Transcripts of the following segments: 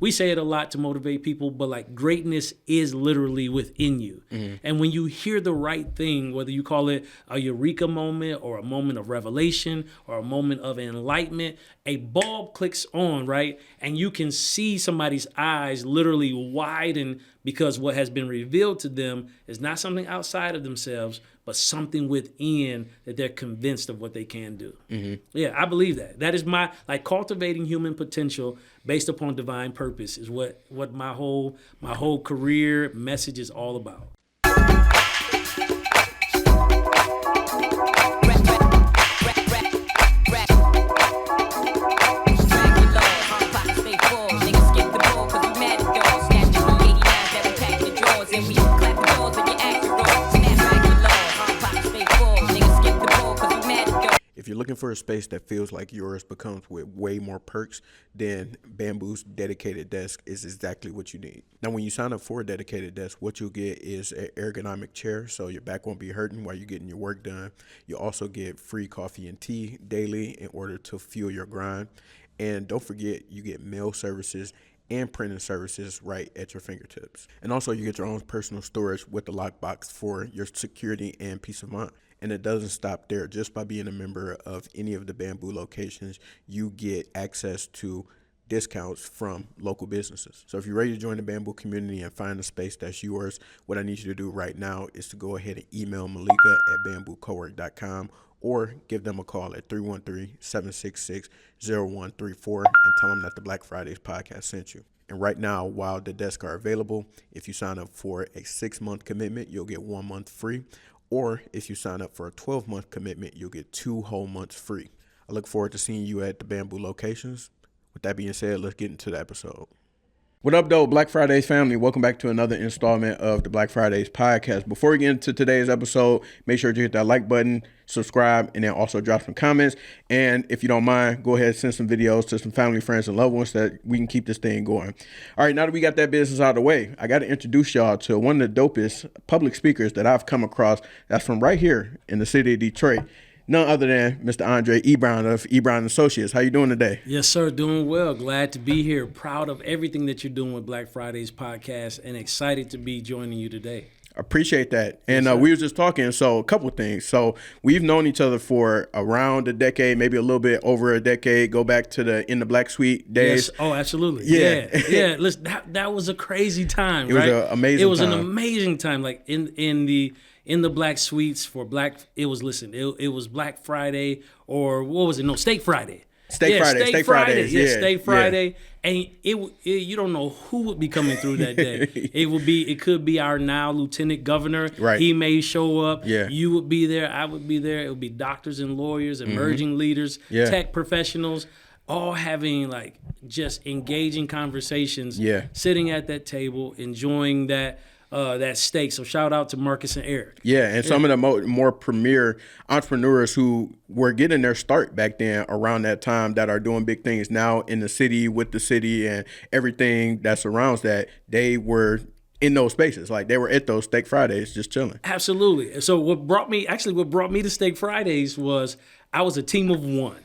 we say it a lot to motivate people, but like greatness is literally within you. And when you hear the right thing, whether you call it a eureka moment or a moment of revelation or a moment of enlightenment, a bulb clicks on, right? And you can see somebody's eyes literally widen because what has been revealed to them is not something outside of themselves, but something within that they're convinced of what they can do. Yeah, I believe that. That is my, like, cultivating human potential based upon divine purpose is what my whole career message is all about. If you're looking for a space that feels like yours but comes with way more perks, then Bamboo's dedicated desk is exactly what you need. Now, when you sign up for a dedicated desk, what you'll get is an ergonomic chair, so your back won't be hurting while you're getting your work done. You'll also get free coffee and tea daily in order to fuel your grind. And don't forget, you get mail services and printing services right at your fingertips. And also, you get your own personal storage with the lockbox for your security and peace of mind. And it doesn't stop there. Just by being a member of any of the Bamboo locations, you get access to discounts from local businesses. So if you're ready to join the Bamboo community and find a space that's yours, what I need you to do right now is to go ahead and email Malika at bamboocowork.com or give them a call at 313-766-0134 and tell them that the Black Fridays podcast sent you. And right now, while the desks are available, if you sign up for a 6-month commitment, you'll get 1 month free. Or if you sign up for a 12-month commitment, you'll get 2 whole months free. I look forward to seeing you at the Bamboo locations. With that being said, let's get into the episode. What up, though, Black Fridays family? Welcome back to another installment of the Black Fridays podcast. Before we get into today's episode, make sure to hit that like button, subscribe, and then also drop some comments. And if you don't mind, go ahead and send some videos to some family, friends, and loved ones so that we can keep this thing going. All right, now that we got that business out of the way, I got to introduce y'all to one of the dopest public speakers that I've come across that's from right here in the city of Detroit. None other than Mr. Andre Ebron of Ebron Associates. How you doing today? Yes, sir. Doing well. Glad to be here. Proud of everything that you're doing with Black Fridays podcast and excited to be joining you today. Appreciate that. And we were just talking, so a couple of things. So we've known each other for around a decade, maybe a little bit over a decade. Go back to the In the Black Suite days. Yes. Oh, absolutely. Yeah. Listen, that was a crazy time, right? It was an amazing time. It was an amazing time. Like in the Black Suites for Black, it was Black Friday, or what was it? No, Steak Friday. Steak Friday. Yeah, Steak Friday. And you don't know who would be coming through that day. It could be our now Lieutenant Governor. Right. He may show up. Yeah. You would be there. I would be there. It would be doctors and lawyers, emerging leaders, tech professionals, all having like just engaging conversations. Yeah. Sitting at that table, enjoying that steak. So shout out to Marcus and Eric. Yeah, and some of the more premier entrepreneurs who were getting their start back then around that time that are doing big things now in the city with the city and everything that surrounds that, they were in those spaces. Like they were at those Steak Fridays just chilling. Absolutely. So what brought me to Steak Fridays was I was a team of one,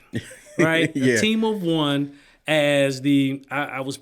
right? Yeah. A team of one as I was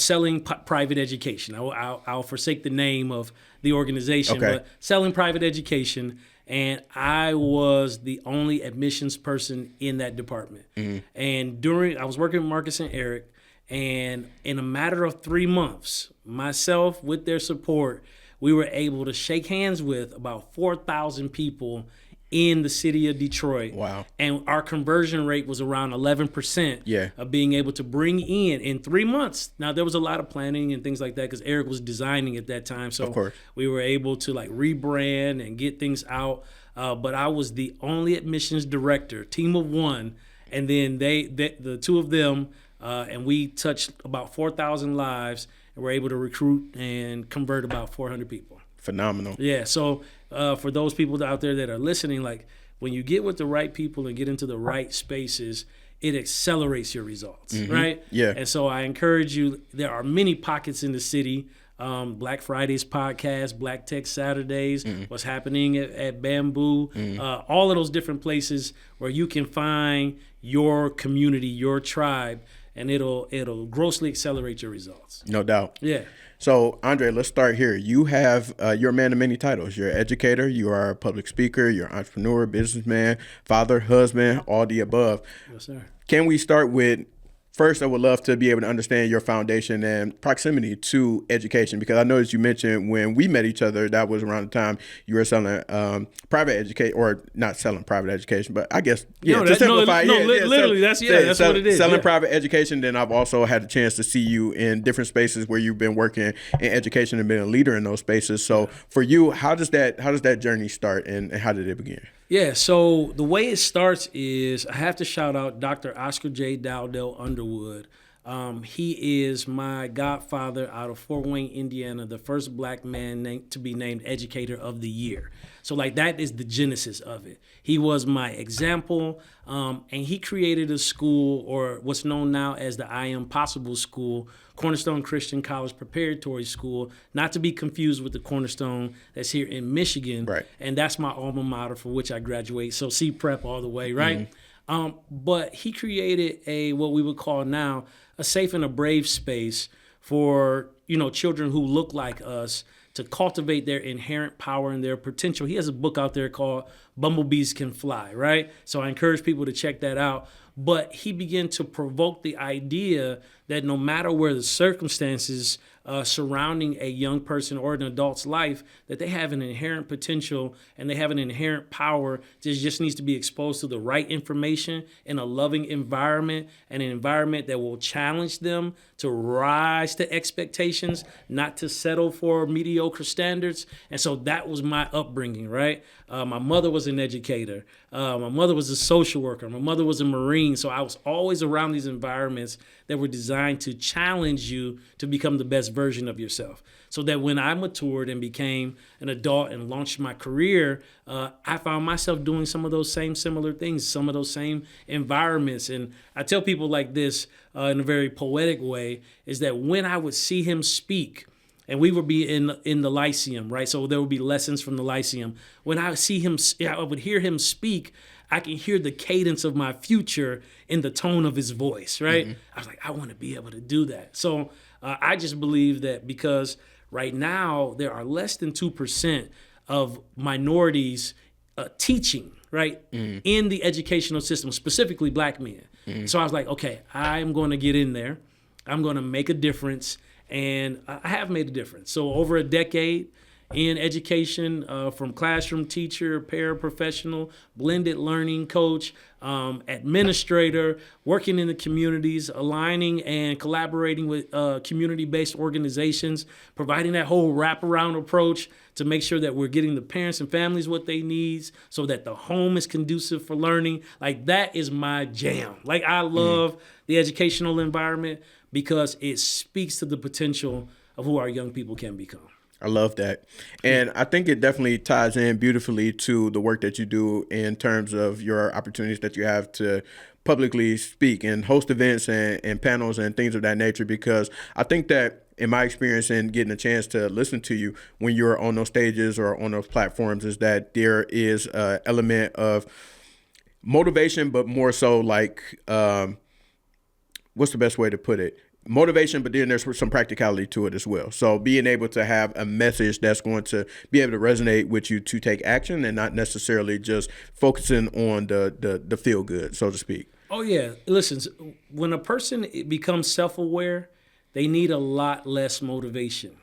selling private education. I'll forsake the name of the organization, but selling private education. And I was the only admissions person in that department. And I was working with Marcus and Eric, and in a matter of 3 months, myself with their support, we were able to shake hands with about 4,000 people in the city of Detroit. Wow. And our conversion rate was around 11% of being able to bring in 3 months. Now, there was a lot of planning and things like that because Eric was designing at that time. So of course, we were able to like rebrand and get things out. But I was the only admissions director, team of one. And then the two of them, and we touched about 4,000 lives and were able to recruit and convert about 400 people. Phenomenal. Yeah. So for those people out there that are listening, like when you get with the right people and get into the right spaces, it accelerates your results, right? Yeah. And so I encourage you, there are many pockets in the city. Black Fridays podcast, Black Tech Saturdays, what's happening at Bamboo, all of those different places where you can find your community, your tribe, and it'll grossly accelerate your results. No doubt. Yeah. So, Andre, let's start here. You have, you're a man of many titles. You're an educator, you are a public speaker, you're an entrepreneur, businessman, father, husband, all the above. Yes, sir. Can we start with, first, I would love to be able to understand your foundation and proximity to education, because I noticed you mentioned when we met each other, that was around the time you were selling private education, or not selling private education, but I guess, to simplify. Literally, that's what it is. Selling private education. Then I've also had a chance to see you in different spaces where you've been working in education and been a leader in those spaces. So for you, how does that journey start, and how did it begin? Yeah, so the way it starts is I have to shout out Dr. Oscar J. Dowdell Underwood. He is my godfather out of Fort Wayne, Indiana, the first black man to be named Educator of the Year. So like that is the genesis of it. He was my example, and he created a school, or what's known now as the I Am Possible School, Cornerstone Christian College Preparatory School, not to be confused with the Cornerstone that's here in Michigan. Right. And that's my alma mater for which I graduate. So C-Prep all the way, right? Mm-hmm. But he created what we would call now a safe and a brave space for, children who look like us to cultivate their inherent power and their potential. He has a book out there called Bumblebees Can Fly, right? So I encourage people to check that out. But he began to provoke the idea that no matter where the circumstances surrounding a young person or an adult's life, that they have an inherent potential and they have an inherent power that just needs to be exposed to the right information in a loving environment, and an environment that will challenge them to rise to expectations, not to settle for mediocre standards. And so that was my upbringing, right? My mother was an educator. My mother was a social worker. My mother was a Marine. So I was always around these environments that were designed to challenge you to become the best version of yourself. So that when I matured and became an adult and launched my career, I found myself doing some of those same similar things, some of those same environments. And I tell people like this in a very poetic way, is that when I would see him speak, and we would be in the Lyceum, right? So there would be lessons from the Lyceum. When I would hear him speak, I can hear the cadence of my future in the tone of his voice, right? Mm-hmm. I was like, I want to be able to do that. So I just believe that because right now there are less than 2% of minorities teaching, right, in the educational system, specifically black men. So I was like, okay, I'm going to get in there. I'm going to make a difference. And I have made a difference. So over a decade in education, from classroom teacher, paraprofessional, blended learning coach, administrator, working in the communities, aligning and collaborating with community-based organizations, providing that whole wraparound approach to make sure that we're getting the parents and families what they need so that the home is conducive for learning. Like, that is my jam. Like, I love the educational environment because it speaks to the potential of who our young people can become. I love that. And I think it definitely ties in beautifully to the work that you do in terms of your opportunities that you have to publicly speak and host events and panels and things of that nature, because I think that in my experience in getting a chance to listen to you when you're on those stages or on those platforms is that there is an element of motivation, but more so like, what's the best way to put it? Motivation, but then there's some practicality to it as well. So being able to have a message that's going to be able to resonate with you to take action and not necessarily just focusing on the feel good, so to speak. Oh, yeah. Listen, when a person becomes self-aware, they need a lot less motivation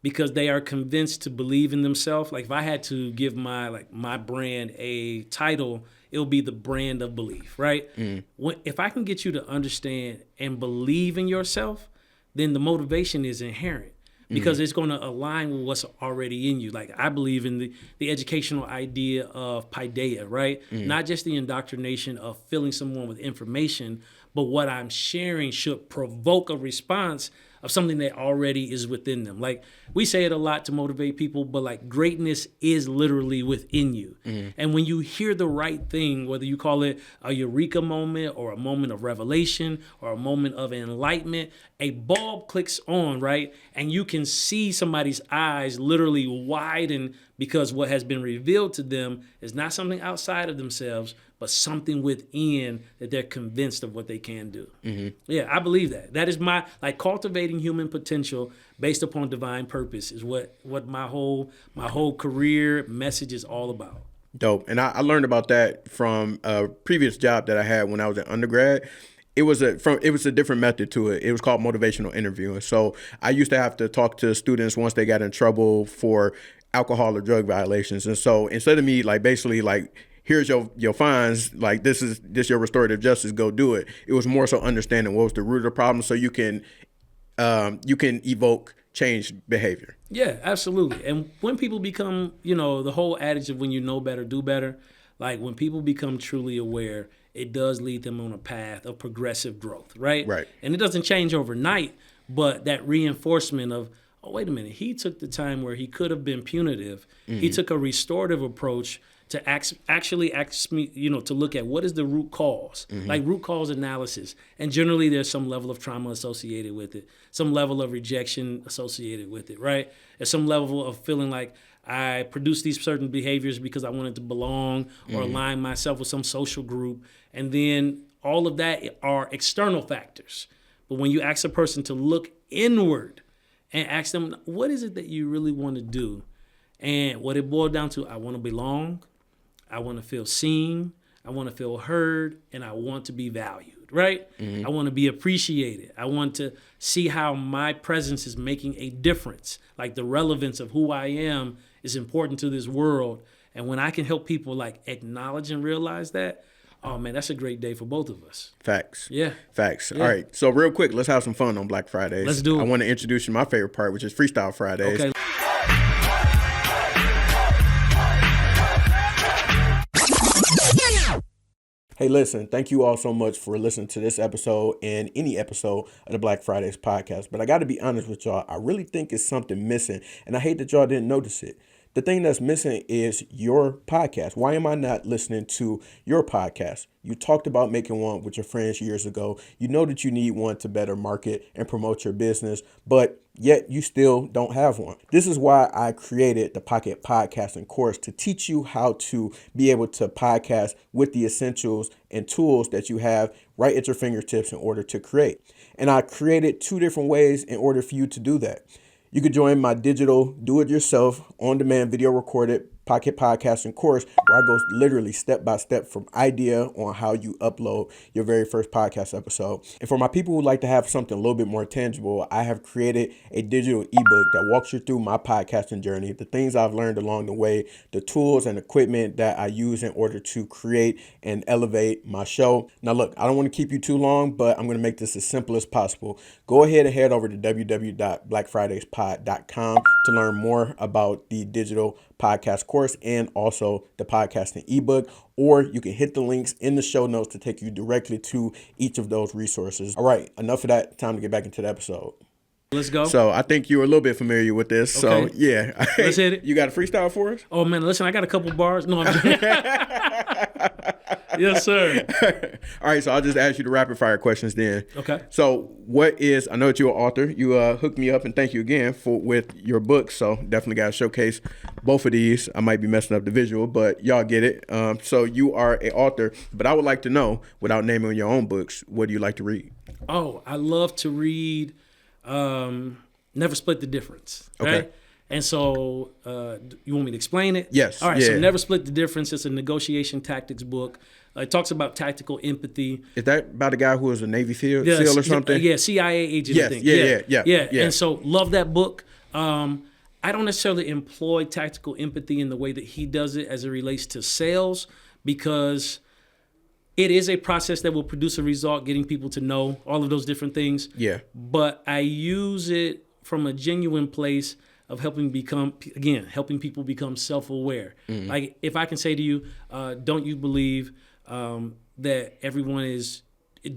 because they are convinced to believe in themselves. Like, if I had to give my brand a title, it'll be the brand of belief, right? If I can get you to understand and believe in yourself, then the motivation is inherent because it's going to align with what's already in you. Like, I believe in the educational idea of paideia, right? Not just the indoctrination of filling someone with information, but what I'm sharing should provoke a response of something that already is within them. Like, we say it a lot to motivate people, but like, greatness is literally within you. And when you hear the right thing, whether you call it a eureka moment or a moment of revelation or a moment of enlightenment, a bulb clicks on, right? And you can see somebody's eyes literally widen because what has been revealed to them is not something outside of themselves, but but something within that they're convinced of what they can do. Yeah, I believe that. That is my, like, cultivating human potential based upon divine purpose is what my whole career message is all about. Dope. And I learned about that from a previous job that I had when I was an undergrad. It was a different method to it. It was called motivational interviewing. So I used to have to talk to students once they got in trouble for alcohol or drug violations. And so instead of me basically here's your fines, this your restorative justice, go do it. It was more so understanding what was the root of the problem so you can evoke change behavior. Yeah, absolutely. And when people become, the whole adage of when you know better, do better, when people become truly aware, it does lead them on a path of progressive growth, right? Right. And it doesn't change overnight, but that reinforcement of, oh, wait a minute, he took the time where he could have been punitive. He took a restorative approach to actually ask me, to look at what is the root cause, root cause analysis. And generally there's some level of trauma associated with it, some level of rejection associated with it, right? There's some level of feeling like I produced these certain behaviors because I wanted to belong or align myself with some social group. And then all of that are external factors. But when you ask a person to look inward and ask them, what is it that you really want to do? And what it boiled down to, I want to belong, I want to feel seen, I want to feel heard, and I want to be valued, right? I want to be appreciated. I want to see how my presence is making a difference. Like the relevance of who I am is important to this world. And when I can help people acknowledge and realize that, oh man, that's a great day for both of us. Facts. Yeah. Facts. Yeah. All right. So real quick, let's have some fun on Black Fridays. Let's do it. I want to introduce you to my favorite part, which is Freestyle Fridays. Okay. Hey, listen, thank you all so much for listening to this episode and any episode of the Black Fridays podcast. But I got to be honest with y'all. I really think it's something missing, and I hate that y'all didn't notice it. The thing that's missing is your podcast. Why am I not listening to your podcast? You talked about making one with your friends years ago. You know that you need one to better market and promote your business, but yet you still don't have one. This is why I created the Pocket Podcasting course to teach you how to be able to podcast with the essentials and tools that you have right at your fingertips in order to create. And I created 2 different ways in order for you to do that. You could join my digital do-it-yourself on-demand video recorded Pocket Podcasting course where I go literally step by step from idea on how you upload your very first podcast episode. And for my people who like to have something a little bit more tangible, I have created a digital ebook that walks you through my podcasting journey, the things I've learned along the way, the tools and equipment that I use in order to create and elevate my show. Now look, I don't want to keep you too long, but I'm going to make this as simple as possible. Go ahead and head over to www.blackfridayspod.com to learn more about the digital podcast course and also the podcasting ebook, or you can hit the links in the show notes to take you directly to each of those resources. All right, enough of that. Time to get back into the episode. Let's go. So I think you're a little bit familiar with this. Okay. So yeah. Let's hit it. You got a freestyle for us? Oh man, listen, I got a couple bars. No, I'm joking. Yes, sir. All right, so I'll just ask you the rapid fire questions then. Okay. So I know that you're an author. You hooked me up, and thank you again with your book. So definitely got to showcase both of these. I might be messing up the visual, but y'all get it. So you are an author, but I would like to know, without naming your own books, what do you like to read? Oh, I love to read Never Split the Difference. Right? Okay. And so you want me to explain it? Yes. All right, yeah. So Never Split the Difference. It's a negotiation tactics book. It talks about tactical empathy. Is that about a guy who was a Navy SEAL or something? Yeah, CIA agent, yes, I think. Yeah. And so love that book. I don't necessarily employ tactical empathy in the way that he does it as it relates to sales, because it is a process that will produce a result, getting people to know all of those different things. Yeah. But I use it from a genuine place of helping people become self-aware. Mm-hmm. Like if I can say to you, don't you believe that everyone is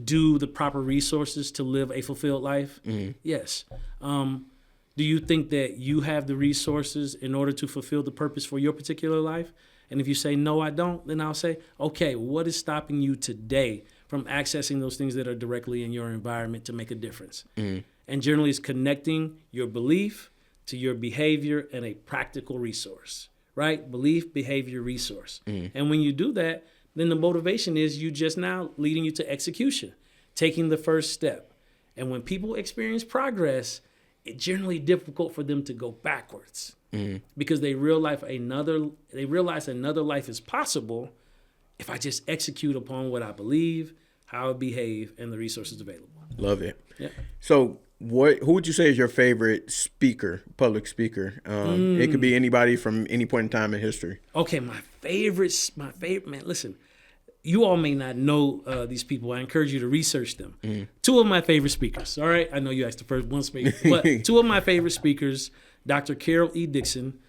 due the proper resources to live a fulfilled life? Mm-hmm. Yes. Do you think that you have the resources in order to fulfill the purpose for your particular life? And if you say, no, I don't, then I'll say, okay, what is stopping you today from accessing those things that are directly in your environment to make a difference? Mm-hmm. And generally it's connecting your belief to your behavior and a practical resource, right? Belief, behavior, resource. Mm-hmm. And when you do that, then the motivation is you just now leading you to execution, taking the first step. And when people experience progress, it's generally difficult for them to go backwards because they realize another life is possible if I just execute upon what I believe, how I behave, and the resources available. Love it. Yeah. So who would you say is your favorite speaker, public speaker? It could be anybody from any point in time in history. Okay, my favorite, man, listen, you all may not know these people. I encourage you to research them. Two of my favorite speakers, all right? I know you asked the first one speaker, but two of my favorite speakers, Dr. Carol E. Dixon,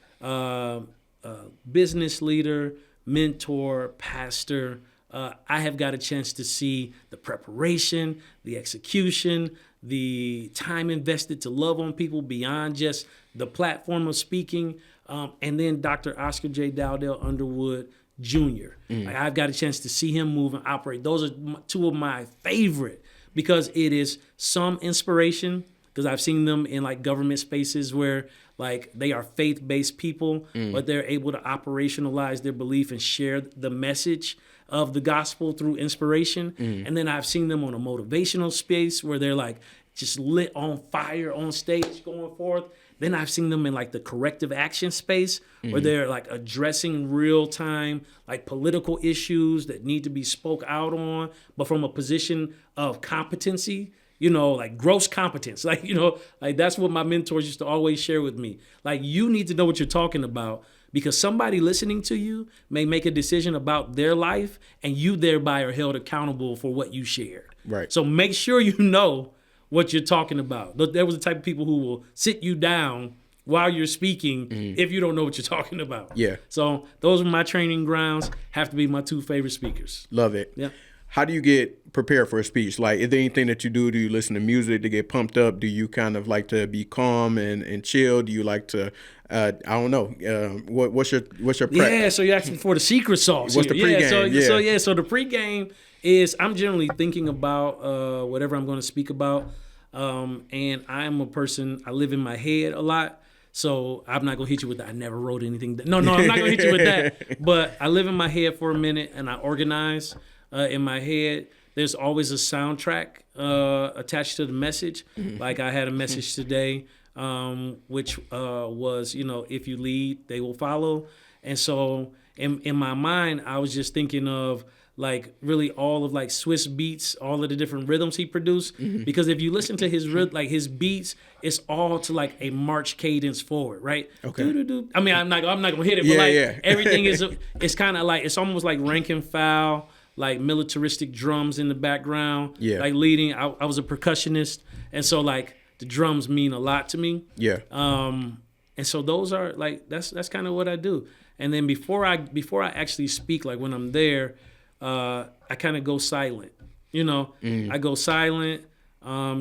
business leader, mentor, pastor. I have got a chance to see the preparation, the execution, the time invested to love on people beyond just the platform of speaking. And then Dr. Oscar J. Dowdell Underwood Jr. Like, I've got a chance to see him move and operate. Those are two of my favorite because it is some inspiration, because I've seen them in like government spaces where like they are faith-based people, but they're able to operationalize their belief and share the message of the gospel through inspiration. And then I've seen them on a motivational space where they're like just lit on fire on stage going forth. Then I've seen them in like the corrective action space where they're like addressing real time, like political issues that need to be spoke out on, but from a position of competency, you know, like gross competence. Like, you know, like that's what my mentors used to always share with me. Like, you need to know what you're talking about because somebody listening to you may make a decision about their life and you thereby are held accountable for what you shared. Right. So make sure you know what you're talking about. There was the type of people who will sit you down while you're speaking if you don't know what you're talking about. Yeah. So those are my training grounds, have to be my two favorite speakers. Love it. Yeah. How do you get prepared for a speech? Like, is there anything that you do? Do you listen to music to get pumped up? Do you kind of like to be calm and chill? Do you like to, I don't know, what's your prep? Yeah, so you're asking for the secret sauce. What's the pregame? So the pregame is I'm generally thinking about whatever I'm going to speak about. And I'm a person, I live in my head a lot. So I'm not going to hit you with that. I never wrote anything. No, I'm not going to hit you with that. But I live in my head for a minute and I organize in my head. There's always a soundtrack attached to the message. Like I had a message today, which was, you know, if you lead, they will follow. And so in my mind, I was just thinking of like really all of like Swiss beats, all of the different rhythms he produced. Because if you listen to his his beats, it's all to like a march cadence forward, right? Okay. Doo-doo-doo. I mean, I'm not gonna hit it, but everything is it's kind of like it's almost like rank and file, like militaristic drums in the background. Yeah. Like leading. I was a percussionist, and so like the drums mean a lot to me. Yeah. And so those are like that's kind of what I do. And then before I actually speak, like when I'm there, I kind of go silent. You know, I go silent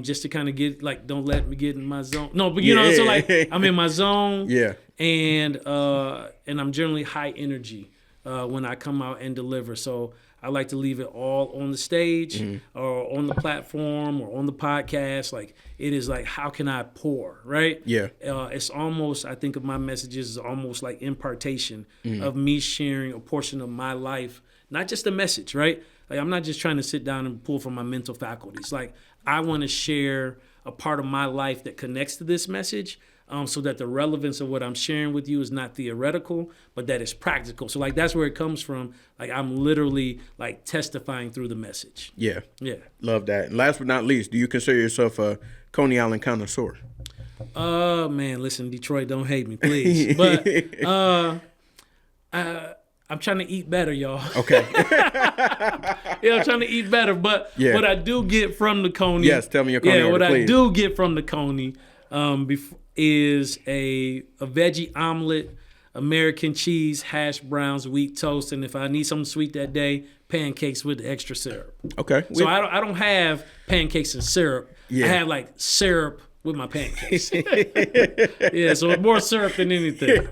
just to kind of get like, don't let me get in my zone. No, but you know, so like I'm in my zone. Yeah. And I'm generally high energy when I come out and deliver. So I like to leave it all on the stage or on the platform or on the podcast. Like it is like, how can I pour, right? Yeah. It's almost, I think of my messages as almost like impartation of me sharing a portion of my life, not just a message, right? Like I'm not just trying to sit down and pull from my mental faculties. Like I want to share a part of my life that connects to this message. So that the relevance of what I'm sharing with you is not theoretical, but that it's practical. So like that's where it comes from. Like I'm literally like testifying through the message. Yeah. Yeah. Love that. And last but not least, do you consider yourself a Coney Island connoisseur? Man, listen, Detroit, don't hate me, please. But I'm trying to eat better, y'all. Okay. Yeah, I'm trying to eat better. But what I do get from the Coney. Yes, tell me your Coney order, please. I do get from the Coney is a veggie omelet, American cheese, hash browns, wheat toast, and if I need something sweet that day, pancakes with extra syrup. Okay. So I don't have pancakes and syrup. Yeah. I have like syrup with my pancakes. Yeah, so more syrup than anything.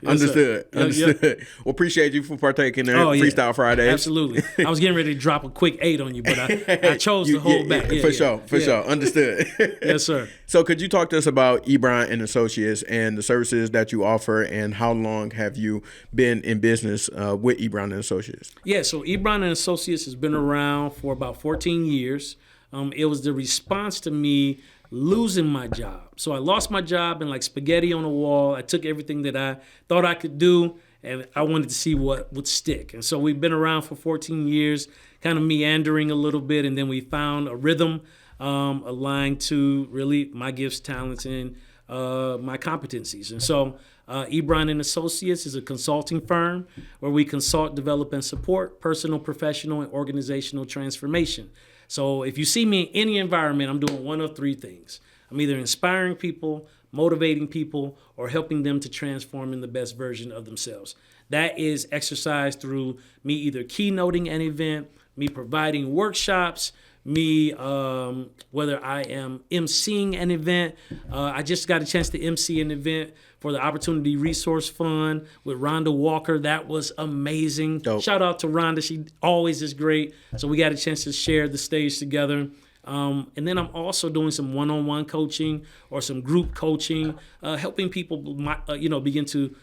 Understood. Yeah, Understood. Well, appreciate you for partaking in Freestyle Fridays. Absolutely. I was getting ready to drop a quick 8 on you, but I chose to hold back. For sure. Understood. Yes, sir. So could you talk to us about Ebron and Associates and the services that you offer, and how long have you been in business with Ebron and Associates? Yeah, so Ebron and Associates has been around for about 14 years. It was the response to me losing my job. So I lost my job and like spaghetti on a wall. I took everything that I thought I could do, and I wanted to see what would stick. And so we've been around for 14 years, kind of meandering a little bit, and then we found a rhythm aligned to really my gifts, talents, and my competencies. And so Ebron and Associates is a consulting firm where we consult, develop, and support personal, professional, and organizational transformation. So if you see me in any environment, I'm doing one of 3 things. I'm either inspiring people, motivating people, or helping them to transform in the best version of themselves. That is exercised through me either keynoting an event, me providing workshops, me whether I am emceeing an event. I just got a chance to MC an event for the Opportunity Resource Fund with Rhonda Walker. That was amazing. Dope. Shout out to Rhonda. She always is great. So we got a chance to share the stage together. And then I'm also doing some one-on-one coaching or some group coaching, helping people, begin to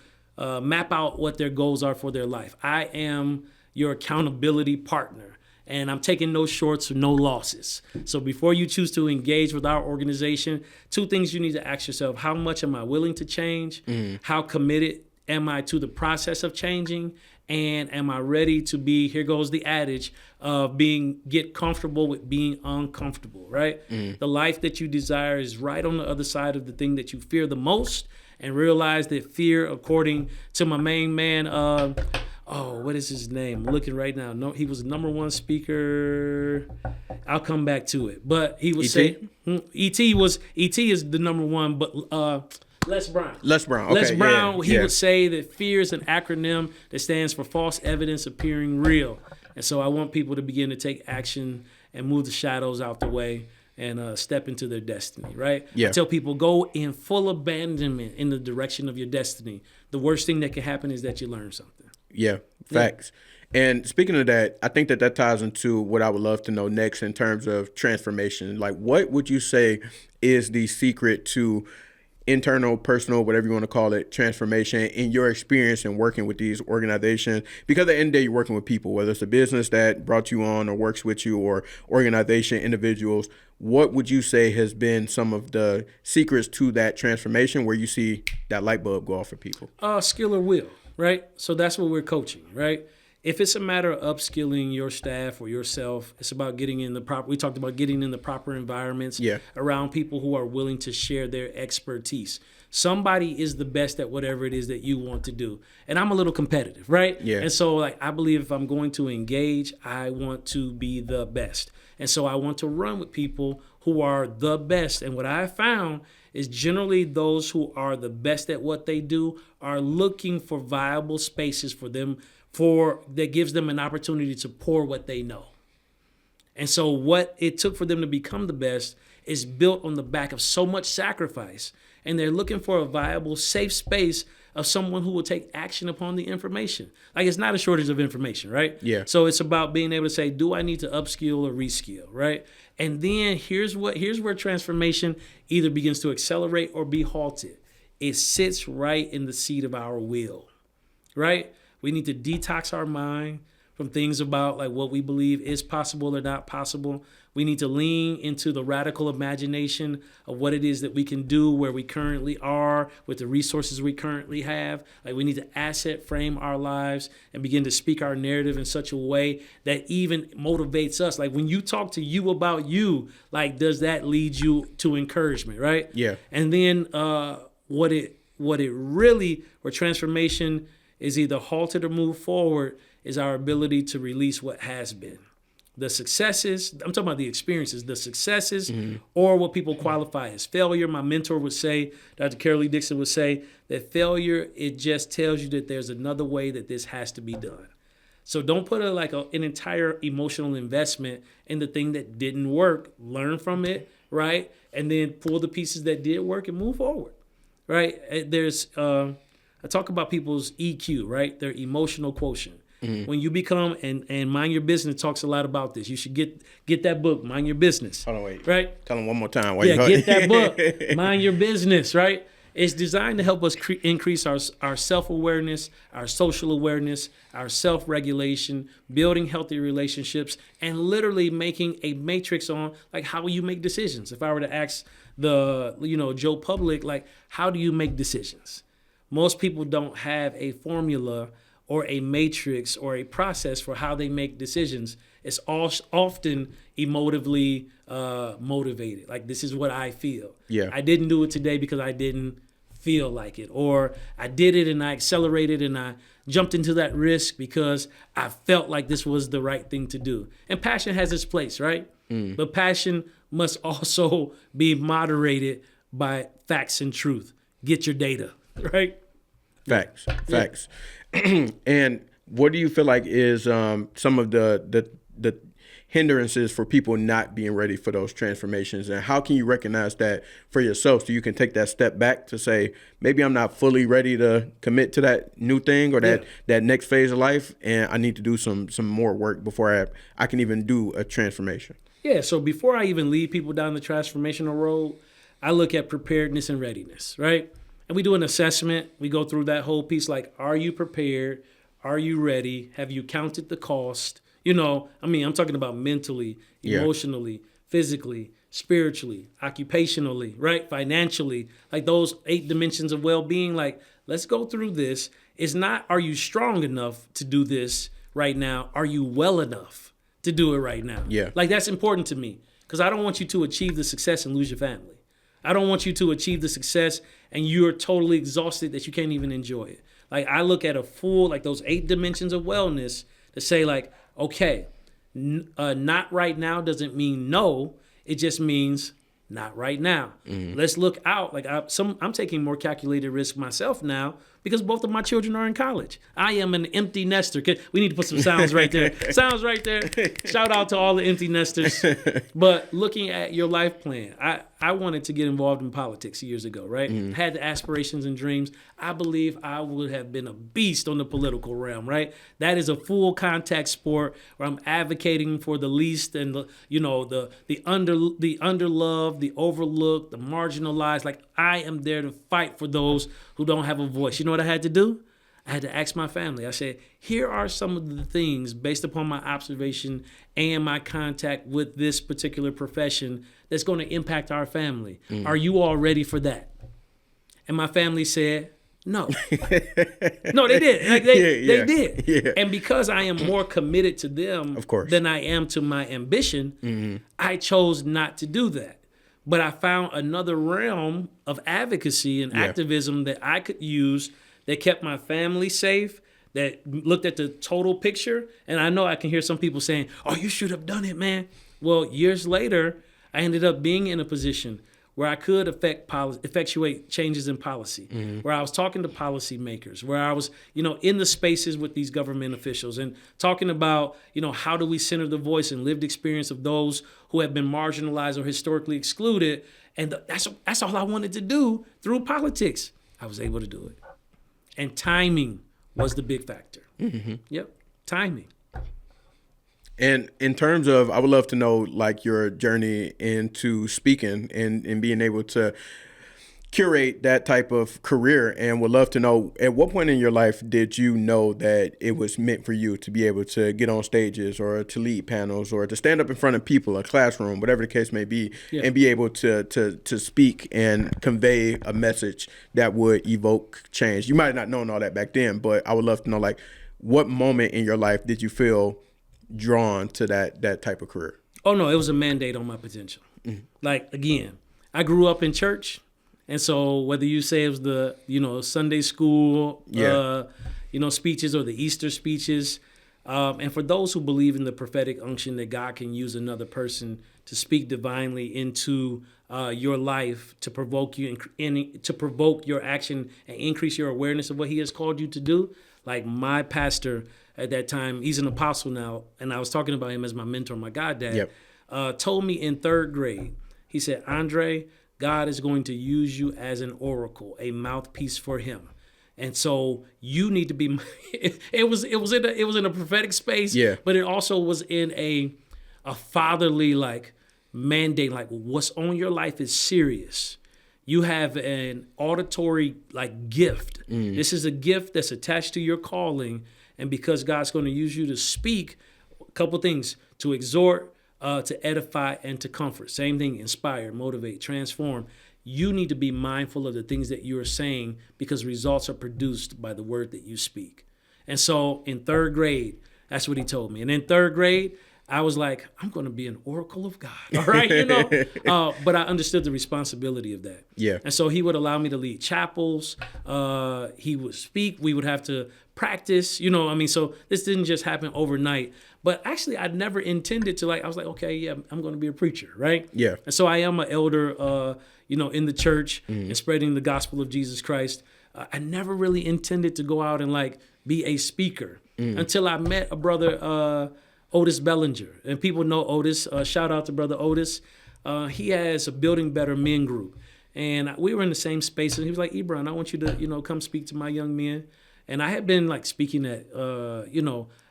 map out what their goals are for their life. I am your accountability partner. And I'm taking no shorts or no losses. So before you choose to engage with our organization, 2 things you need to ask yourself: how much am I willing to change? How committed am I to the process of changing? And am I ready to be, here goes the adage of get comfortable with being uncomfortable, right? The life that you desire is right on the other side of the thing that you fear the most, and realize that fear, according to my main man, what is his name? I'm looking right now. No, he was the #1 speaker. I'll come back to it. But he was saying E.T. is the #1, but Les Brown. Okay, Les Brown, he would say that fear is an acronym that stands for false evidence appearing real. And so I want people to begin to take action and move the shadows out the way and step into their destiny, right? Yeah. I tell people, go in full abandonment in the direction of your destiny. The worst thing that can happen is that you learn something. Yeah, facts. Yeah. And speaking of that, I think that ties into what I would love to know next in terms of transformation. Like, what would you say is the secret to internal, personal, whatever you want to call it, transformation in your experience in working with these organizations? Because at the end of the day, you're working with people, whether it's a business that brought you on or works with you, or organization, individuals. What would you say has been some of the secrets to that transformation where you see that light bulb go off for people? Skill or will. Right? So that's what we're coaching, right? If it's a matter of upskilling your staff or yourself, it's about getting in the proper, we talked about getting in the proper environments around people who are willing to share their expertise. Somebody is the best at whatever it is that you want to do. And I'm a little competitive, right? Yeah. And so I believe if I'm going to engage, I want to be the best. And so I want to run with people who are the best. And what I found is generally those who are the best at what they do are looking for viable spaces for them, that gives them an opportunity to pour what they know. And so what it took for them to become the best is built on the back of so much sacrifice. And they're looking for a viable, safe space of someone who will take action upon the information. Like, it's not a shortage of information, right? Yeah. So it's about being able to say, do I need to upskill or reskill, right? And then here's where transformation either begins to accelerate or be halted. It sits right in the seat of our will, right? We need to detox our mind from things about like what we believe is possible or not possible. We need to lean into the radical imagination of what it is that we can do where we currently are with the resources we currently have. Like, we need to asset frame our lives and begin to speak our narrative in such a way that even motivates us. Like, when you talk to you about you, like, does that lead you to encouragement, right? Yeah. And then where transformation is either halted or moved forward is our ability to release what has been. The successes, I'm talking about the experiences, the successes, or what people qualify as failure. My mentor would say, Dr. Carolee Dixon would say, that failure, it just tells you that there's another way that this has to be done. So don't put an entire emotional investment in the thing that didn't work. Learn from it, right? And then pull the pieces that did work and move forward, right? There's, I talk about people's EQ, right? Their emotional quotient. When you become, and Mind Your Business talks a lot about this. You should get that book, Mind Your Business. Hold on, wait. Right? Tell them one more time. Get that book, Mind Your Business, right? It's designed to help us increase our self-awareness, our social awareness, our self-regulation, building healthy relationships, and literally making a matrix on like how you make decisions. If I were to ask Joe Public, like, how do you make decisions? Most people don't have a formula or a matrix or a process for how they make decisions. It's often emotively motivated. Like, this is what I feel. Yeah. I didn't do it today because I didn't feel like it. Or I did it and I accelerated and I jumped into that risk because I felt like this was the right thing to do. And passion has its place, right? But passion must also be moderated by facts and truth. Get your data, right? Facts. And what do you feel like is some of the hindrances for people not being ready for those transformations, and how can you recognize that for yourself so you can take that step back to say, maybe I'm not fully ready to commit to that new thing or that next phase of life, and I need to do some more work before I can even do a transformation? Yeah, so before I even lead people down the transformational road, I look at preparedness and readiness, right? And we do an assessment. We go through that whole piece, like, are you prepared? Are you ready? Have you counted the cost? I'm talking about mentally, emotionally, physically, spiritually, occupationally, right? Financially, like those 8 dimensions of well-being. Like, let's go through this. It's not, are you strong enough to do this right now? Are you well enough to do it right now? Yeah. Like, that's important to me because I don't want you to achieve the success and lose your family. I don't want you to achieve the success and you're totally exhausted that you can't even enjoy it. Like, I look at a full, like those 8 dimensions of wellness to say, like, okay, not right now doesn't mean no. It just means not right now. Let's look out. Like, I'm taking more calculated risk myself now because both of my children are in college. I am an empty nester. We need to put some sounds right there. Sounds right there. Shout out to all the empty nesters. But looking at your life plan, I wanted to get involved in politics years ago, right? Had the aspirations and dreams. I believe I would have been a beast on the political realm, right? That is a full contact sport where I'm advocating for the least and the underloved, the overlooked, the marginalized. Like, I am there to fight for those who don't have a voice. You know what I had to do? I had to ask my family. I said, here are some of the things based upon my observation and my contact with this particular profession that's going to impact our family. Are you all ready for that? And my family said, no. No, they did. Like, they did. Yeah. And because I am more committed to them than I am to my ambition, I chose not to do that. But I found another realm of advocacy and activism that I could use that kept my family safe, that looked at the total picture. And I know I can hear some people saying, oh, you should have done it, man. Well, years later, I ended up being in a position where I could effectuate changes in policy, where I was talking to policymakers, where I was, in the spaces with these government officials and talking about, how do we center the voice and lived experience of those who have been marginalized or historically excluded. And that's all I wanted to do through politics. I was able to do it. And timing was the big factor. Yep, timing. And in terms of, I would love to know, like, your journey into speaking and being able to curate that type of career, and would love to know, at what point in your life did you know that it was meant for you to be able to get on stages or to lead panels or to stand up in front of people, a classroom, whatever the case may be, and be able to speak and convey a message that would evoke change? You might not have known all that back then, but I would love to know, like, what moment in your life did you feel drawn to that type of career? Oh, no, it was a mandate on my potential. Like, again, I grew up in church. And so whether you say it was the, Sunday school, speeches or the Easter speeches, and for those who believe in the prophetic unction that God can use another person to speak divinely into your life to provoke you and to provoke your action and increase your awareness of what he has called you to do. Like, my pastor at that time, he's an apostle now, and I was talking about him as my mentor, my goddad, told me in 3rd grade He said, Andre, God is going to use you as an oracle, a mouthpiece for him. And so you need to be, it was in a prophetic space, but it also was in a fatherly like mandate, like what's on your life is serious. You have an auditory like gift. This is a gift that's attached to your calling. And because God's going to use you to speak, a couple things, to exhort, to edify, and to comfort. Same thing, inspire, motivate, transform. You need to be mindful of the things that you're saying because results are produced by the word that you speak. And so in third grade, that's what he told me. And in third grade, I was like, I'm going to be an oracle of God. All right, but I understood the responsibility of that. Yeah. And so he would allow me to lead chapels. He would speak. We would have to practice, so this didn't just happen overnight. But actually, I never intended to I was like, okay, yeah, I'm going to be a preacher, right? Yeah. And so I am an elder, in the church and spreading the gospel of Jesus Christ. I never really intended to go out and be a speaker until I met a brother, Otis Bellinger. And people know Otis. Shout out to brother Otis. He has a Building Better Men group. And we were in the same space. And he was like, Ebron, I want you to, come speak to my young men. And I had been speaking at,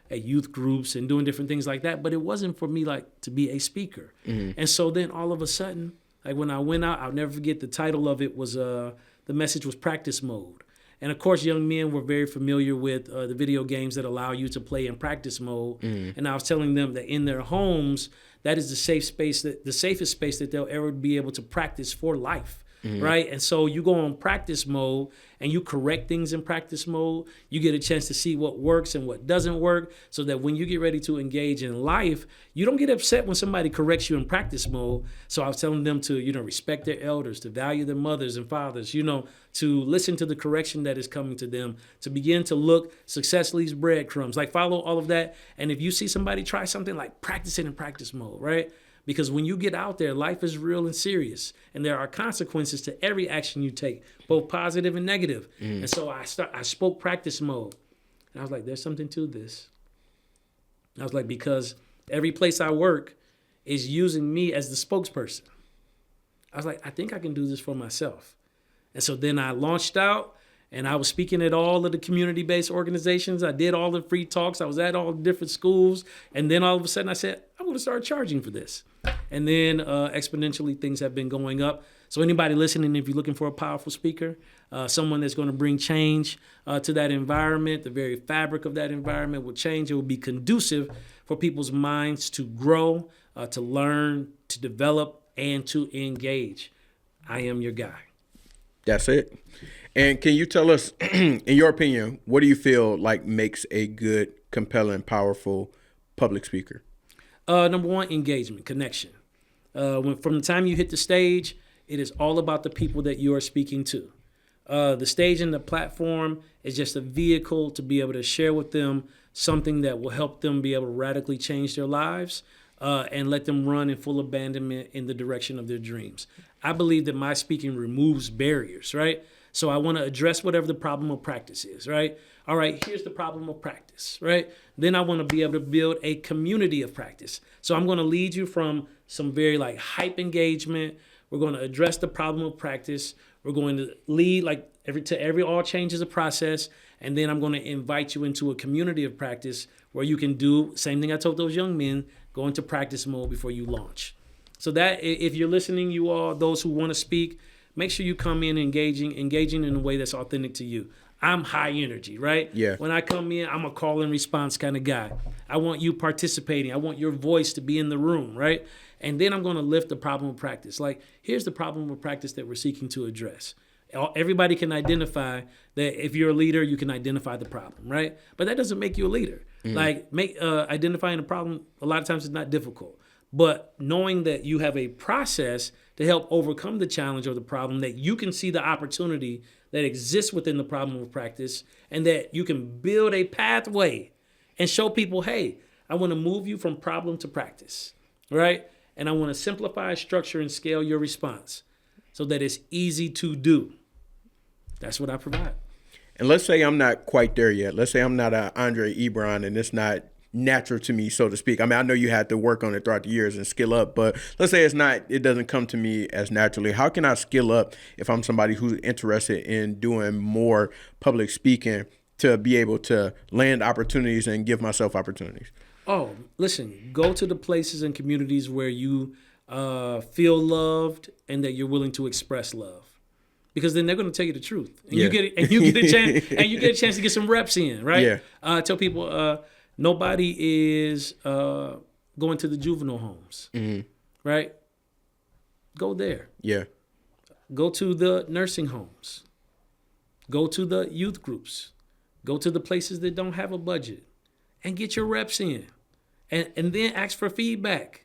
at youth groups and doing different things like that. But it wasn't for me to be a speaker. And so then all of a sudden, when I went out, I'll never forget the title of it was, the message was Practice Mode. And of course, young men were very familiar with the video games that allow you to play in practice mode. And I was telling them that in their homes, that is the safest space that they'll ever be able to practice for life. Right. And so you go on practice mode and you correct things in practice mode. You get a chance to see what works and what doesn't work so that when you get ready to engage in life, you don't get upset when somebody corrects you in practice mode. So I was telling them to, respect their elders, to value their mothers and fathers, to listen to the correction that is coming to them, to begin to look, success leaves breadcrumbs, follow all of that. And if you see somebody try something, practice it in practice mode, right? Because when you get out there, life is real and serious. And there are consequences to every action you take, both positive and negative. And so I spoke practice mode. And I was like, there's something to this. I was like, because every place I work is using me as the spokesperson. I was like, I think I can do this for myself. And so then I launched out. And I was speaking at all of the community-based organizations. I did all the free talks. I was at all the different schools. And then all of a sudden I said, I'm going to start charging for this. And then exponentially things have been going up. So anybody listening, if you're looking for a powerful speaker, someone that's going to bring change to that environment, the very fabric of that environment will change. It will be conducive for people's minds to grow, to learn, to develop, and to engage. I am your guy. That's it. And can you tell us, in your opinion, what do you feel makes a good, compelling, powerful public speaker? Number one, engagement, connection. From the time you hit the stage, it is all about the people that you are speaking to. The stage and the platform is just a vehicle to be able to share with them something that will help them be able to radically change their lives and let them run in full abandonment in the direction of their dreams. I believe that my speaking removes barriers, right? So I want to address whatever the problem of practice is, right? All right, here's the problem of practice, right? Then I want to be able to build a community of practice. So I'm going to lead you from some very hype engagement. We're going to address the problem of practice. We're going to lead every all change is a process. And then I'm going to invite you into a community of practice where you can do same thing I told those young men, go into practice mode before you launch. So that if you're listening, you all, those who want to speak, make sure you come in engaging in a way that's authentic to you. I'm high energy, right? Yeah. When I come in, I'm a call and response kind of guy. I want you participating. I want your voice to be in the room, right? And then I'm going to lift the problem of practice. Here's the problem of practice that we're seeking to address. Everybody can identify that if you're a leader, you can identify the problem, right? But that doesn't make you a leader. Identifying a problem, a lot of times it's not difficult. But knowing that you have a process to help overcome the challenge or the problem, that you can see the opportunity that exists within the problem of practice, and that you can build a pathway and show people, hey, I want to move you from problem to practice, right? And I want to simplify, structure, and scale your response so that it's easy to do. That's what I provide. And let's say I'm not quite there yet. Let's say I'm not an Andre Ebron, and it's not natural to me, so to speak. I mean, I know you had to work on it throughout the years and skill up, but let's say it doesn't come to me as naturally. How can I skill up if I'm somebody who's interested in doing more public speaking to be able to land opportunities and give myself opportunities? Oh, listen, go to the places and communities where you feel loved and that you're willing to express love. Because then they're going to tell you the truth, and you get a chance to get some reps in, right? Yeah. Tell people nobody is going to the juvenile homes, right? Go there. Yeah. Go to the nursing homes. Go to the youth groups. Go to the places that don't have a budget, and get your reps in, and then ask for feedback.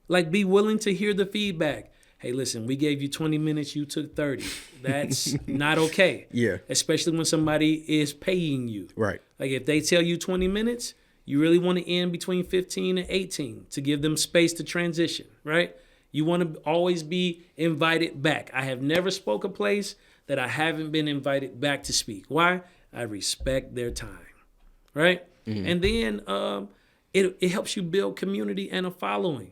Like, be willing to hear the feedback. Hey, listen, we gave you 20 minutes, you took 30. That's not okay. Yeah. Especially when somebody is paying you. Right. Like, if they tell you 20 minutes, you really want to end between 15 and 18 to give them space to transition, right? You want to always be invited back. I have never spoke a place that I haven't been invited back to speak. Why? I respect their time, right? And then it helps you build community and a following.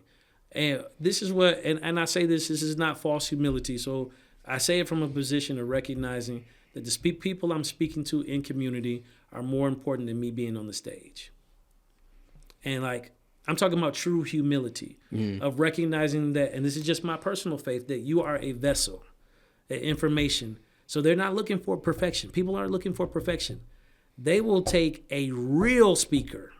And this is what, and I say this is not false humility. So I say it from a position of recognizing that the people I'm speaking to in community are more important than me being on the stage. And like, I'm talking about true humility of recognizing that, and this is just my personal faith, that you are a vessel, that information. So they're not looking for perfection. People aren't looking for perfection. They will take a real speaker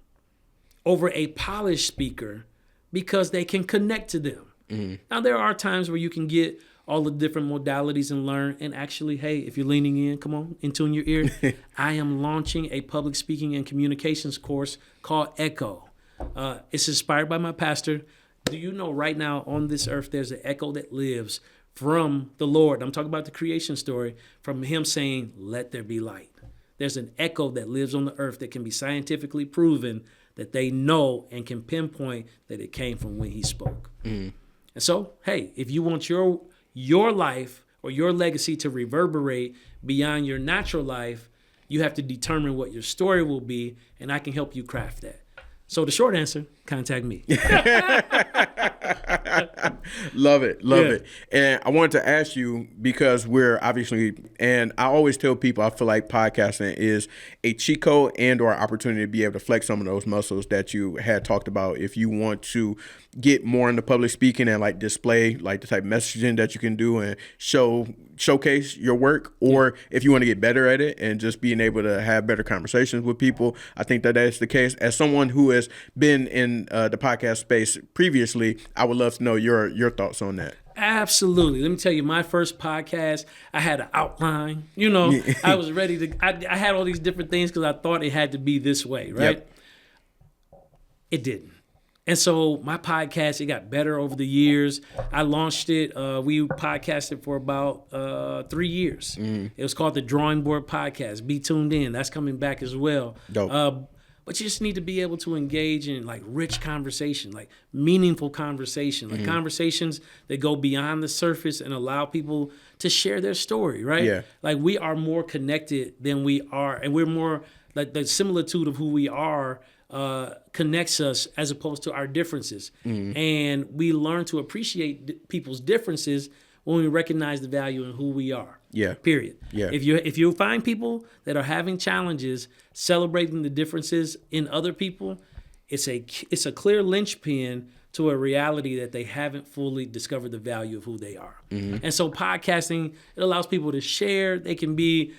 over a polished speaker because they can connect to them. Now, there are times where you can get all the different modalities and learn. And actually, hey, if you're leaning in, come on, in tune your ear. I am launching a public speaking and communications course called Echo. It's inspired by my pastor. Do you know right now on this earth, there's an echo that lives from the Lord. I'm talking about the creation story, from him saying, let there be light. There's an echo that lives on the earth that can be scientifically proven that they know and can pinpoint that it came from when he spoke. And so, hey, if you want your life or your legacy to reverberate beyond your natural life, you have to determine what your story will be, and I can help you craft that. So the short answer, contact me. Love it. And I wanted to ask you, because we're obviously, and I always tell people, I feel like podcasting is a cheat code and or opportunity to be able to flex some of those muscles that you had talked about. If you want to get more into public speaking and like display like the type of messaging that you can do and showcase your work, or if you want to get better at it and just being able to have better conversations with people, I think that is the case. As someone who has been in the podcast space previously, I would love to know your thoughts on that. Absolutely. Let me tell you, my first podcast, I had an outline. You know, I was ready to, I had all these different things because I thought it had to be this way, right? Yep. It didn't. And so my podcast, it got better over the years. I launched it. We podcasted for about 3 years. It was called the Drawing Board Podcast. Be tuned in. That's coming back as well. Dope. But you just need to be able to engage in like rich conversation, like meaningful conversation, like conversations that go beyond the surface and allow people to share their story, right? Yeah. Like, we are more connected than we are, and we're more like the similitude of who we are connects us as opposed to our differences. And we learn to appreciate people's differences when we recognize the value in who we are. Yeah. Period. Yeah. If you find people that are having challenges celebrating the differences in other people, it's a clear linchpin to a reality that they haven't fully discovered the value of who they are. And so podcasting, it allows people to share. They can be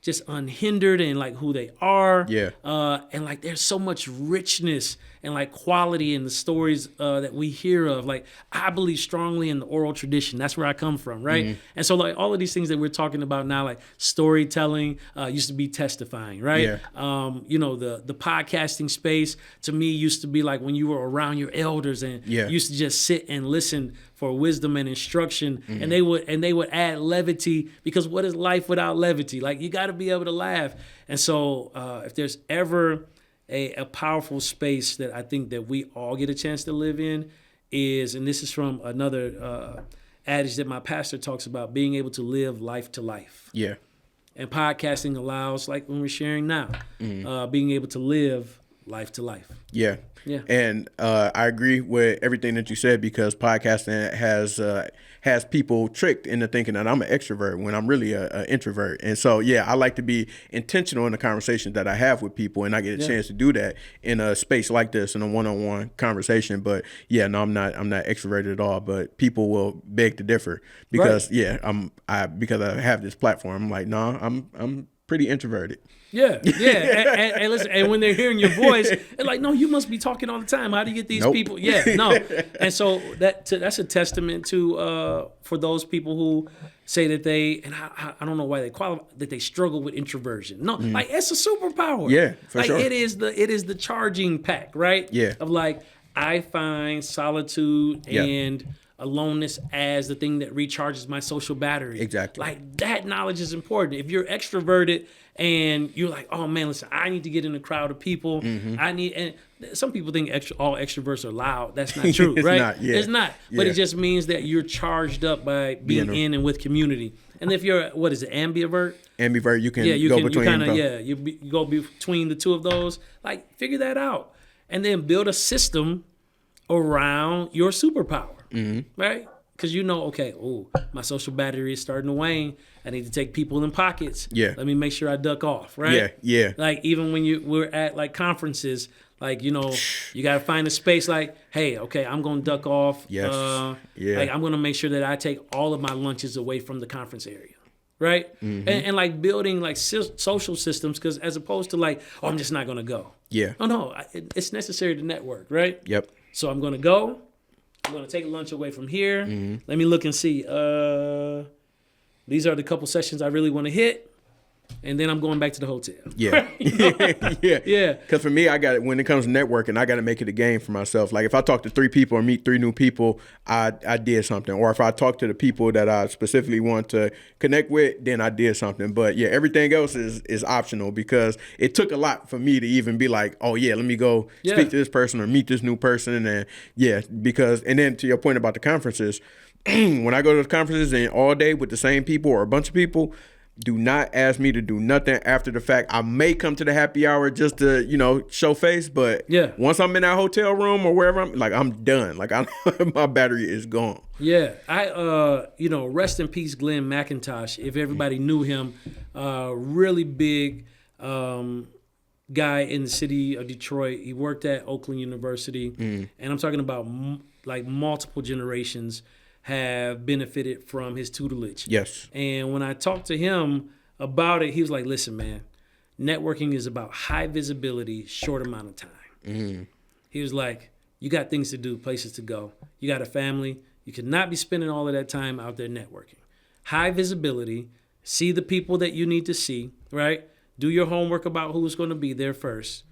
just unhindered in like who they are. Yeah. And like there's so much richness and like quality in the stories that we hear of. Like, I believe strongly in the oral tradition. That's where I come from, right? And so like all of these things that we're talking about now, like storytelling, used to be testifying, right? Yeah. The podcasting space to me used to be like when you were around your elders and used to just sit and listen for wisdom and instruction, and they would add levity, because what is life without levity? Like, you got to be able to laugh. And so if there's ever a powerful space that I think that we all get a chance to live in is, and this is from another adage that my pastor talks about, being able to live life to life. Yeah. And podcasting allows, like when we're sharing now, being able to live life to life. Yeah. Yeah. And I agree with everything that you said, because podcasting has people tricked into thinking that I'm an extrovert when I'm really an introvert. And so, yeah, I like to be intentional in the conversations that I have with people, and I get a chance to do that in a space like this, in a one-on-one conversation. But yeah, no, I'm not extroverted at all, but people will beg to differ because because I have this platform. I'm like, no, I'm pretty introverted. Yeah. And listen, and when they're hearing your voice, they're like, no, you must be talking all the time. How do you get these people? Yeah, no. And so that's a testament to for those people who say that and I don't know why they qualify, that they struggle with introversion. No, like, it's a superpower. Yeah, for sure. It is the charging pack, right? Yeah. Of like, I find solitude and aloneness as the thing that recharges my social battery. Exactly. Like, that knowledge is important. If you're extroverted and you're like, oh man, listen, I need to get in a crowd of people. And some people think all extroverts are loud. That's not true, It's right? not, yeah. It's not. But Yeah. it just means that you're charged up by being in and with community. And if you're, what is it, ambivert? Ambivert, you can You go can, between you kind them. of, you go between the two of those. Like, figure that out. And then build a system around your superpower, right? Because okay, my social battery is starting to wane. I need to take people in pockets. Yeah. Let me make sure I duck off, right? Yeah. Like, even when we're at like conferences, like, you got to find a space like, hey, okay, I'm going to duck off. Yes. Like, I'm going to make sure that I take all of my lunches away from the conference area. Right? And like building like social systems, because as opposed to like, I'm just not going to go. Yeah. Oh, no, it's necessary to network, right? Yep. So I'm going to go. I'm going to take lunch away from here. Let me look and see. These are the couple sessions I really want to hit. And then I'm going back to the hotel. Yeah. Yeah. Because for me, when it comes to networking, I got to make it a game for myself. Like, if I talk to 3 people or meet 3 new people, I did something. Or if I talk to the people that I specifically want to connect with, then I did something. But yeah, everything else is optional, because it took a lot for me to even be like, oh yeah, let me go speak to this person or meet this new person. And and then to your point about the conferences, when I go to the conferences and all day with the same people or a bunch of people, do not ask me to do nothing after the fact. I may come to the happy hour just to, show face, but once I'm in that hotel room or wherever I'm done. Like, my battery is gone. Yeah. I rest in peace, Glenn McIntosh. If everybody knew him, really big guy in the city of Detroit. He worked at Oakland University. And I'm talking about like multiple generations have benefited from his tutelage. Yes. And when I talked to him about it, he was like, listen, man, networking is about high visibility, short amount of time. He was like, you got things to do, places to go. You got a family. You cannot be spending all of that time out there networking. High visibility, see the people that you need to see, right? Do your homework about who's going to be there first.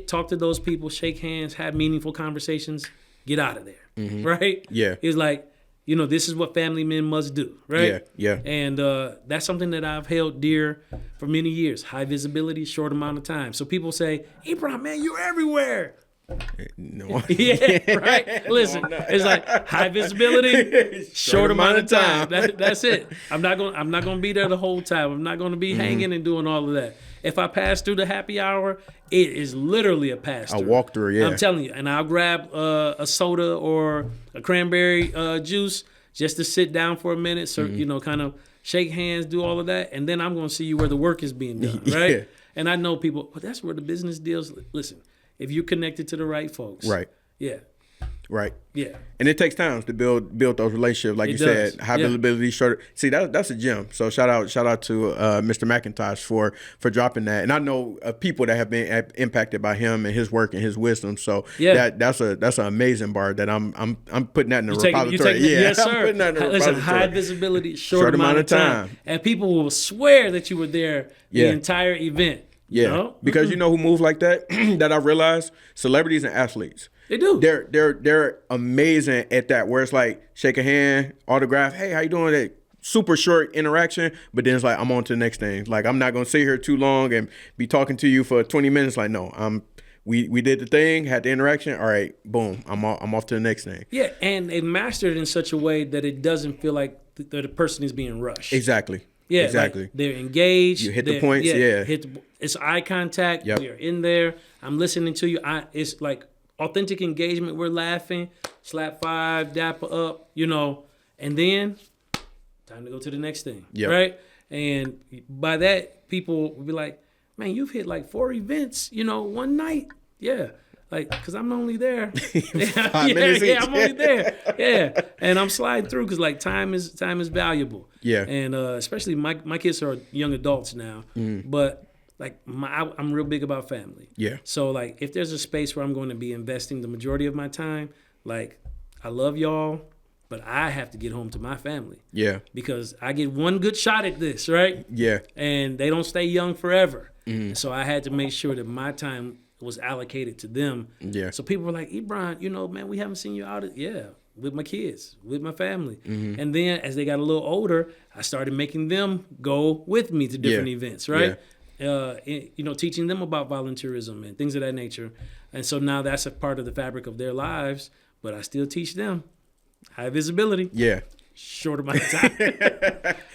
Talk to those people, shake hands, have meaningful conversations, get out of there, right? Yeah. He was like, this is what family men must do, right? Yeah. And that's something that I've held dear for many years. High visibility, short amount of time. So people say, Ebron, man, you're everywhere. No. Yeah, right? Listen, it's like high visibility, short amount of time. That's it. I'm not gonna be there the whole time. I'm not gonna be hanging and doing all of that. If I pass through the happy hour, it is literally a pass through. A walk through, yeah. I'm telling you. And I'll grab a soda or a cranberry juice just to sit down for a minute, so kind of shake hands, do all of that, and then I'm going to see you where the work is being done, right? Yeah. And I know people, that's where the business deals. Listen, if you're connected to the right folks, Right. Yeah. Right. Yeah. And it takes time to build those relationships, like you said, high visibility, short. See, that's a gem. So shout out to Mr. McIntosh for dropping that. And I know people that have been impacted by him and his work and his wisdom. So that's an amazing bar that I'm putting that in the repository. Yes, sir. I'm putting that in the Listen, repository. high visibility, short amount of time, and people will swear that you were there the entire event. Yeah, because you know who move like that? That I realized? Celebrities and athletes. They do. They're amazing at that, where it's like shake a hand, autograph, hey, how you doing? That super short interaction, but then it's like I'm on to the next thing. Like, I'm not gonna sit here too long and be talking to you for 20 minutes. Like, no, we did the thing, had the interaction. All right, boom, I'm off to the next thing. Yeah, and they mastered it in such a way that it doesn't feel like the person is being rushed. Exactly. Yeah, exactly. Like they're engaged. You hit the points, yeah. It's eye contact. Yep. We are in there. I'm listening to you. It's like authentic engagement. We're laughing, slap five, dapper up, and then time to go to the next thing, right? And by that, people will be like, man, you've hit like 4 events, one night. Yeah. Like, because I'm only there. 5 minutes each. I'm only there. Yeah. And I'm sliding through because, like, time is valuable. Yeah. And especially my kids are young adults now. But, like, I'm real big about family. Yeah. So, like, if there's a space where I'm going to be investing the majority of my time, like, I love y'all, but I have to get home to my family. Yeah. Because I get one good shot at this, right? Yeah. And they don't stay young forever. So I had to make sure that my time was allocated to them. Yeah. So people were like, Ebron, man, we haven't seen you out. With my kids, with my family. And then as they got a little older, I started making them go with me to different events, right? Teaching them about volunteerism and things of that nature. And so now that's a part of the fabric of their lives, but I still teach them high visibility. Yeah. Short amount of time.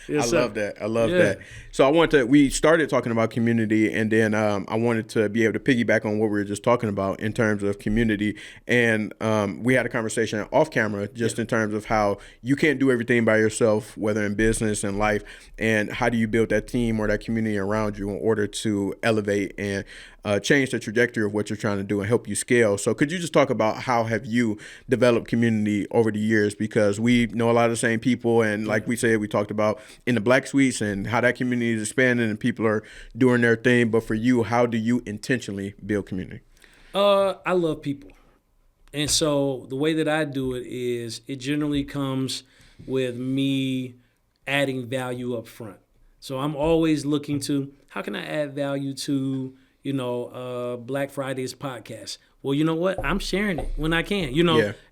Yes, I love that. So we started talking about community, and then I wanted to be able to piggyback on what we were just talking about in terms of community. And we had a conversation off camera just in terms of how you can't do everything by yourself, whether in business and life, and how do you build that team or that community around you in order to elevate and change the trajectory of what you're trying to do and help you scale. So could you just talk about how have you developed community over the years? Because we know a lot of the same people, and like we said, we talked about in the Black Suites and how that community is expanding and people are doing their thing. But for you, how do you intentionally build community? I love people. And so the way that I do it is it generally comes with me adding value up front. So I'm always looking to, how can I add value to Black Friday's podcast? Well, you know what? I'm sharing it when I can,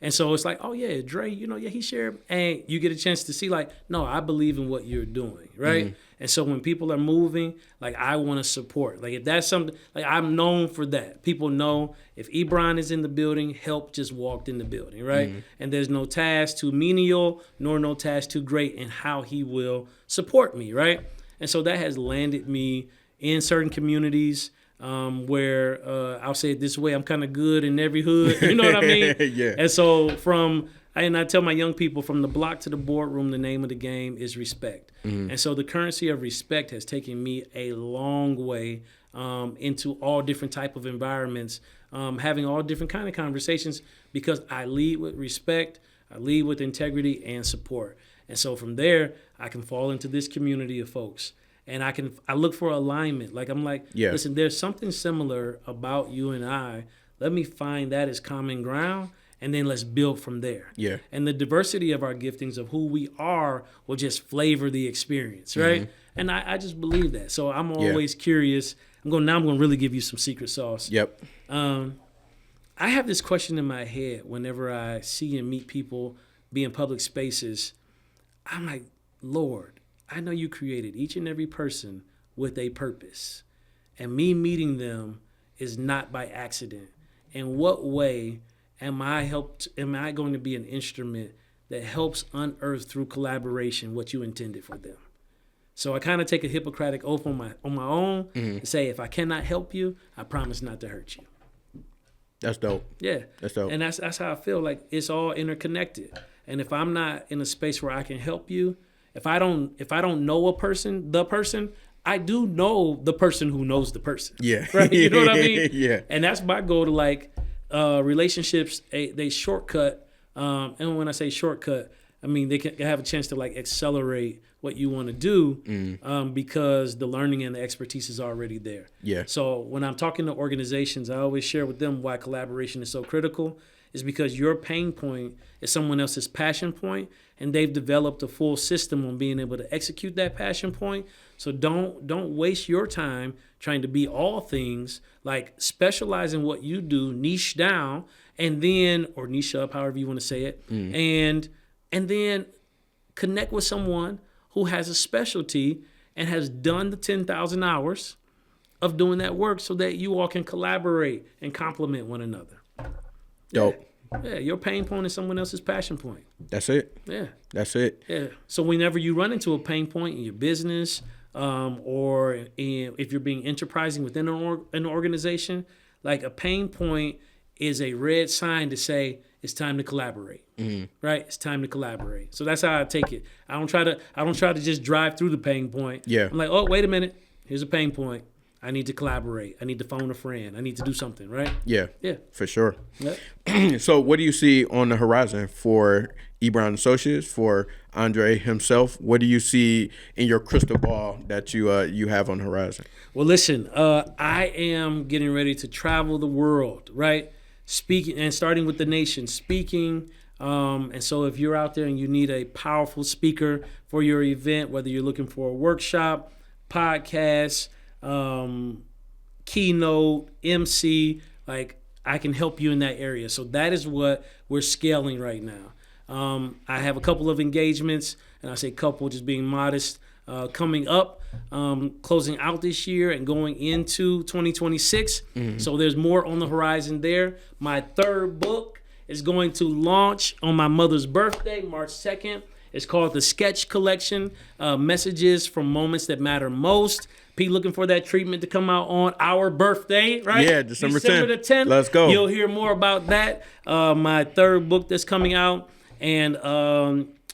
And so it's like, oh yeah, Dre, he shared, and you get a chance to see, like, no, I believe in what you're doing, right? And so when people are moving, like, I want to support. Like, if that's something, like, I'm known for that. People know if Ebron is in the building, help just walked in the building, right? And there's no task too menial, nor no task too great in how he will support me, right? And so that has landed me in certain communities where I'll say it this way, I'm kind of good in every hood, you know what I mean? Yeah. And so I tell my young people, from the block to the boardroom, the name of the game is respect. And so the currency of respect has taken me a long way into all different type of environments, having all different kind of conversations, because I lead with respect, I lead with integrity and support. And so from there, I can fall into this community of folks. And I look for alignment. Like, I'm like, listen, there's something similar about you and I. Let me find that as common ground, and then let's build from there. Yeah. And the diversity of our giftings of who we are will just flavor the experience, right? And I just believe that. So I'm always curious. I'm going to really give you some secret sauce. Yep. I have this question in my head whenever I see and meet people be in public spaces. I'm like, Lord, I know you created each and every person with a purpose, and me meeting them is not by accident. In what way am I going to be an instrument that helps unearth through collaboration what you intended for them? So I kind of take a Hippocratic oath on my own and say, if I cannot help you, I promise not to hurt you. That's dope. Yeah. That's dope. And that's how I feel. Like, it's all interconnected. And if I'm not in a space where I can help you, if I don't know the person, I do know the person who knows the person. Yeah. Right? You know what I mean? Yeah. And that's my goal to, like, relationships, they shortcut. And when I say shortcut, I mean they can have a chance to, like, accelerate what you want to do because the learning and the expertise is already there. Yeah. So when I'm talking to organizations, I always share with them why collaboration is so critical. Is because your pain point is someone else's passion point, and they've developed a full system on being able to execute that passion point. So don't waste your time trying to be all things. Like, specialize in what you do, niche down, and then, or niche up, however you want to say it, and then connect with someone who has a specialty and has done the 10,000 hours of doing that work, so that you all can collaborate and complement one another. Dope. Yeah, your pain point is someone else's passion point. That's it. Yeah. That's it. Yeah. So whenever you run into a pain point in your business, if you're being enterprising within an organization, like a pain point is a red sign to say it's time to collaborate. Right? It's time to collaborate. So that's how I take it. I don't try to just drive through the pain point. Yeah. I'm like, oh, wait a minute. Here's a pain point. I need to collaborate. I need to phone a friend. I need to do something, right? Yeah. Yeah. For sure. Yep. So what do you see on the horizon for Ebron Associates, for Andre himself? What do you see in your crystal ball that you have on the horizon? Well, listen, I am getting ready to travel the world, right? Speaking and starting with the nation, speaking. And so if you're out there and you need a powerful speaker for your event, whether you're looking for a workshop, podcast, keynote, MC, like I can help you in that area. So that is what we're scaling right now. I have a couple of engagements, and I say couple just being modest, coming up, closing out this year and going into 2026. So there's more on the horizon there. My third book is going to launch on my mother's birthday, March 2nd. It's called The Sketch Collection, Messages from Moments That Matter Most. Pete looking for that treatment to come out on our birthday, right? Yeah, December the 10th. Let's go. You'll hear more about that. My third book that's coming out. And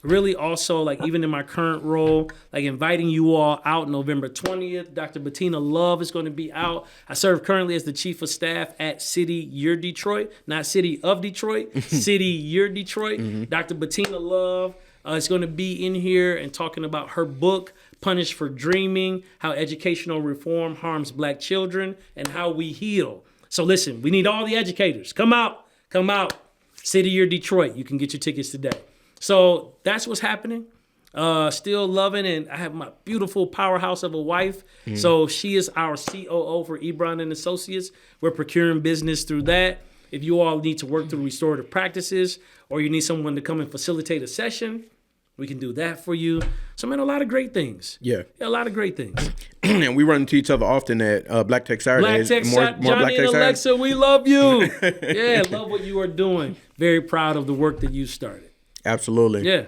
really also, like even in my current role, like inviting you all out November 20th. Dr. Bettina Love is going to be out. I serve currently as the Chief of Staff at City Year Detroit, not City of Detroit, City Year Detroit. Dr. Bettina Love is going to be in here and talking about her book, Punished for Dreaming, How Educational Reform Harms Black Children and How We Heal. So listen, we need all the educators. Come out. City Year Detroit. You can get your tickets today. So that's what's happening. Still loving, and I have my beautiful powerhouse of a wife. So she is our COO for Ebron Associates. We're procuring business through that. If you all need to work through restorative practices or you need someone to come and facilitate a session, we can do that for you. So, man, a lot of great things. Yeah, a lot of great things. And we run into each other often at Black Tech Saturdays. Johnny Black Tech and Alexa, we love you. Yeah, love what you are doing. Very proud of the work that you started. Absolutely. Yeah.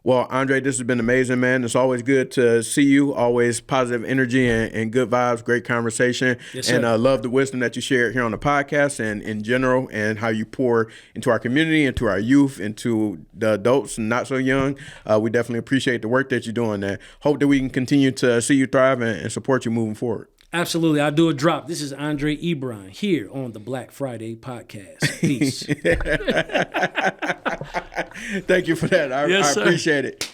Well, Andre, this has been amazing, man. It's always good to see you. Always positive energy and good vibes, great conversation. Yes, sir. And love the wisdom that you shared here on the podcast and in general, and how you pour into our community, into our youth, into the adults and not so young. We definitely appreciate the work that you're doing there. Hope that we can continue to see you thrive and support you moving forward. Absolutely. I'll do a drop. This is Andre Ebron here on the Black Friday podcast. Peace. Thank you for that. I appreciate it.